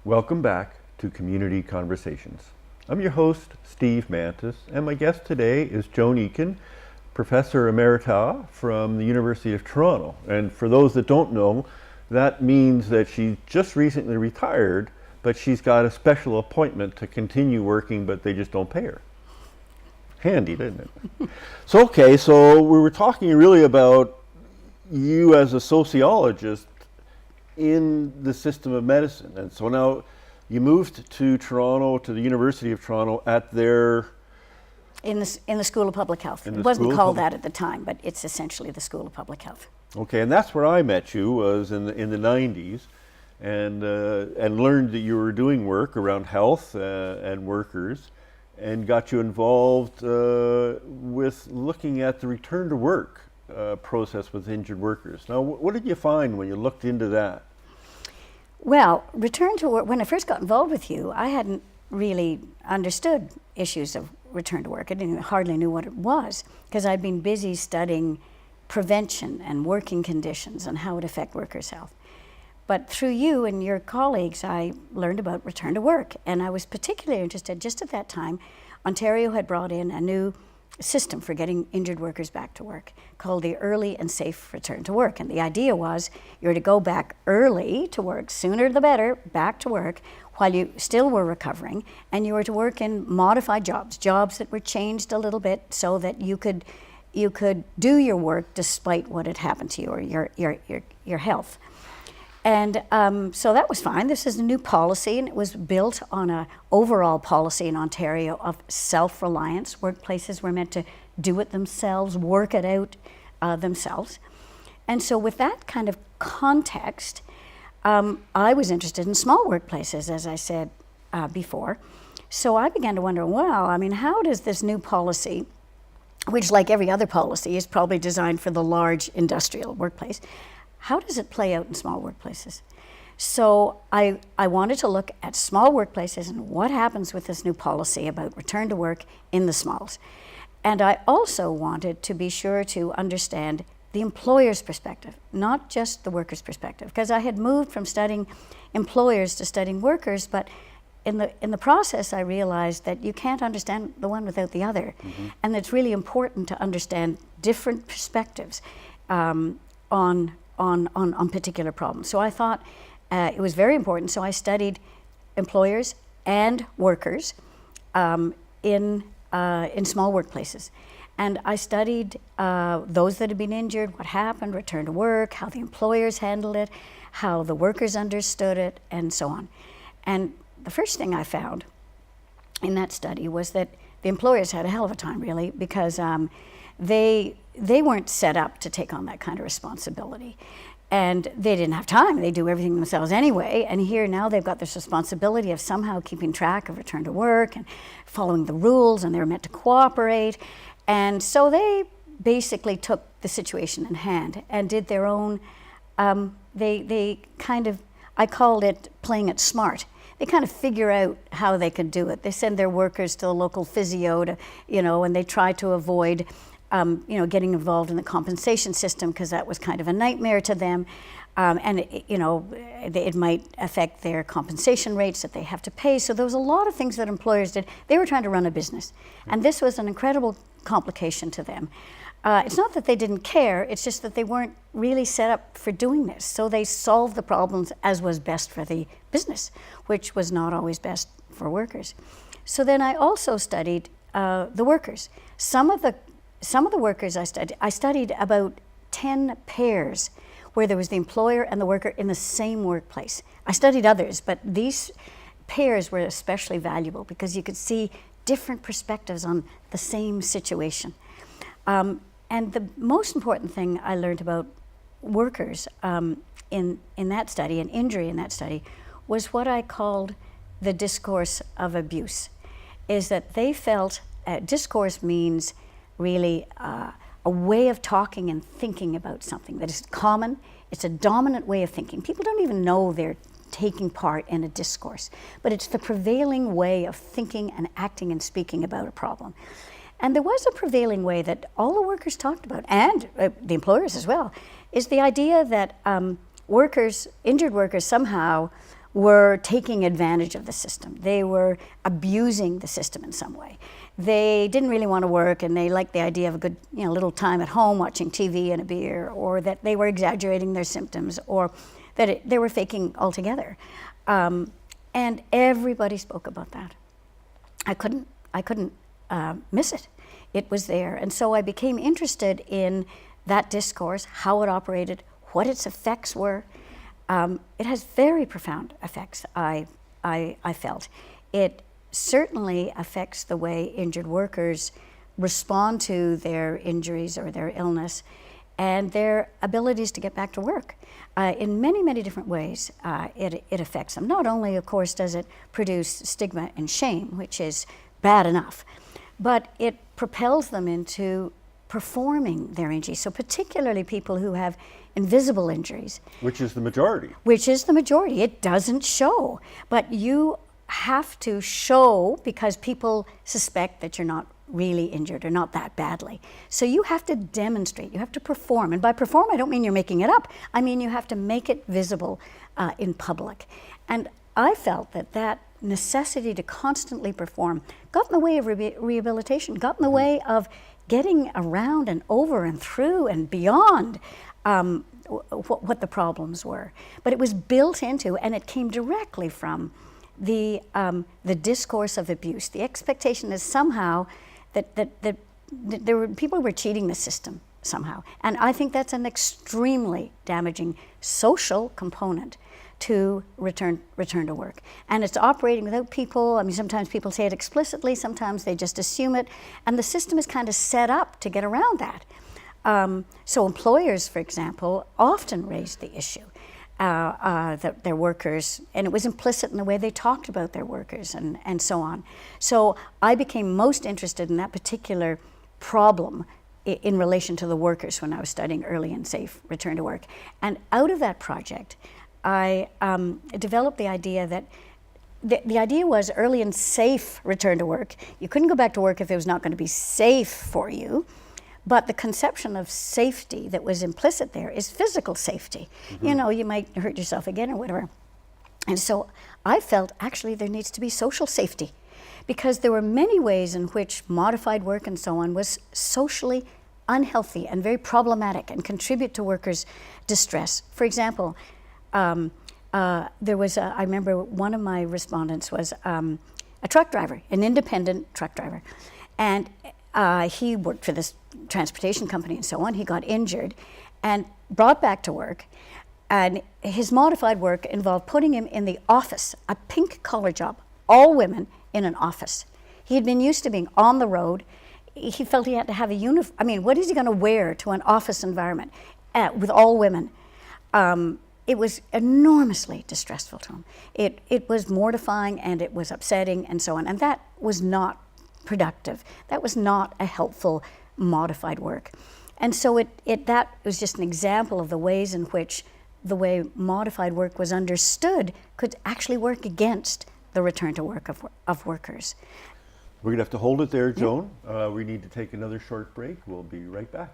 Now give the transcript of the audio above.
Welcome back to Community Conversations. I'm your host, Steve Mantis, and my guest today is Joan Eakin, Professor Emerita from the University of Toronto. And for those that don't know, that means that she just recently retired, but she's got a special appointment to continue working, but they just don't pay her. Handy, isn't it? So we were talking really about you as a sociologist in the system of medicine. And so now you moved to Toronto, to the University of Toronto at their... In the School of Public Health. It wasn't called that at the time, but it's essentially the School of Public Health. Okay, and that's where I met you, was in the 90s, and learned that you were doing work around health and workers, and got you involved with looking at the return to work process with injured workers. Now, what did you find when you looked into that? Well, return to work, when I first got involved with you, I hadn't really understood issues of return to work. I hardly knew what it was, because I'd been busy studying prevention and working conditions and how it affect workers' health. But through you and your colleagues, I learned about return to work, and I was particularly interested. Just at that time, Ontario had brought in a new system for getting injured workers back to work called the Early and Safe Return to Work. And the idea was you were to go back early to work, sooner the better, back to work, while you still were recovering, and you were to work in modified jobs that were changed a little bit so that you could do your work despite what had happened to you or your health. And so that was fine. This is a new policy, and it was built on an overall policy in Ontario of self-reliance. Workplaces were meant to do it themselves, work it out themselves. And so with that kind of context, I was interested in small workplaces, as I said before. So I began to wonder, well, I mean, how does this new policy, which like every other policy is probably designed for the large industrial workplace, how does it play out in small workplaces? So I wanted to look at small workplaces and what happens with this new policy about return to work in the smalls. And I also wanted to be sure to understand the employer's perspective, not just the worker's perspective, because I had moved from studying employers to studying workers, but in the process I realized that you can't understand the one without the other. Mm-hmm. And it's really important to understand different perspectives on particular problems. So I thought it was very important. So I studied employers and workers in small workplaces. And I studied those that had been injured, what happened, return to work, how the employers handled it, how the workers understood it, and so on. And the first thing I found in that study was that the employers had a hell of a time, really, because they weren't set up to take on that kind of responsibility. And they didn't have time. They do everything themselves anyway. And here now they've got this responsibility of somehow keeping track of return to work and following the rules, and they're meant to cooperate. And so they basically took the situation in hand and did their own, they kind of, I called it playing it smart. They kind of figure out how they could do it. They send their workers to a local physio to, and they try to avoid getting involved in the compensation system, because that was kind of a nightmare to them. And it might affect their compensation rates that they have to pay. So there was a lot of things that employers did. They were trying to run a business. And this was an incredible complication to them. It's not that they didn't care, it's just that they weren't really set up for doing this. So they solved the problems as was best for the business, which was not always best for workers. So then I also studied the workers. Some of the workers I studied about 10 pairs where there was the employer and the worker in the same workplace. I studied others, but these pairs were especially valuable because you could see different perspectives on the same situation. And the most important thing I learned about workers in that study, and injury in that study, was what I called the discourse of abuse. Is that they felt, discourse means really a way of talking and thinking about something that is common. It's a dominant way of thinking. People don't even know they're taking part in a discourse, but it's the prevailing way of thinking and acting and speaking about a problem. And there was a prevailing way that all the workers talked about, and the employers as well, is the idea that workers, injured workers, somehow were taking advantage of the system. They were abusing the system in some way. They didn't really want to work, and they liked the idea of a good, little time at home watching TV and a beer, or that they were exaggerating their symptoms, or that they were faking altogether. And everybody spoke about that. I couldn't miss it. It was there. And so I became interested in that discourse, how it operated, what its effects were. It has very profound effects, I felt. It certainly affects the way injured workers respond to their injuries or their illness and their abilities to get back to work. In many, many different ways, it affects them. Not only, of course, does it produce stigma and shame, which is bad enough, but it propels them into performing their injuries. So particularly people who have invisible injuries. Which is the majority. Which is the majority. It doesn't show. But you have to show because people suspect that you're not really injured or not that badly. So you have to demonstrate, you have to perform. And by perform, I don't mean you're making it up. I mean you have to make it visible in public. And I felt that necessity to constantly perform got in the way of rehabilitation, got in the way of getting around and over and through and beyond what the problems were. But it was built into, and it came directly from the discourse of abuse. The expectation is somehow that there were people who were cheating the system somehow. And I think that's an extremely damaging social component to return to work. And it's operating without people. I mean, sometimes people say it explicitly, sometimes they just assume it. And the system is kind of set up to get around that. So employers, for example, often raised the issue that their workers, and it was implicit in the way they talked about their workers and so on. So I became most interested in that particular problem in relation to the workers when I was studying early and safe return to work. And out of that project, I developed the idea that the idea was early and safe return to work. You couldn't go back to work if it was not going to be safe for you. But the conception of safety that was implicit there is physical safety. Mm-hmm. You might hurt yourself again or whatever. And so I felt actually there needs to be social safety because there were many ways in which modified work and so on was socially unhealthy and very problematic and contribute to workers' distress. For example, there was I remember one of my respondents was a truck driver, an independent truck driver. And he worked for this transportation company and so on. He got injured and brought back to work. And his modified work involved putting him in the office, a pink collar job, all women in an office. He had been used to being on the road. He felt he had to have a uniform. I mean, what is he going to wear to an office environment with all women? It was enormously distressful to him. It was mortifying and it was upsetting and so on. And that was not productive. That was not a helpful modified work. And so that was just an example of the ways in which the way modified work was understood could actually work against the return to work of workers. We're going to have to hold it there, Joan. We need to take another short break. We'll be right back.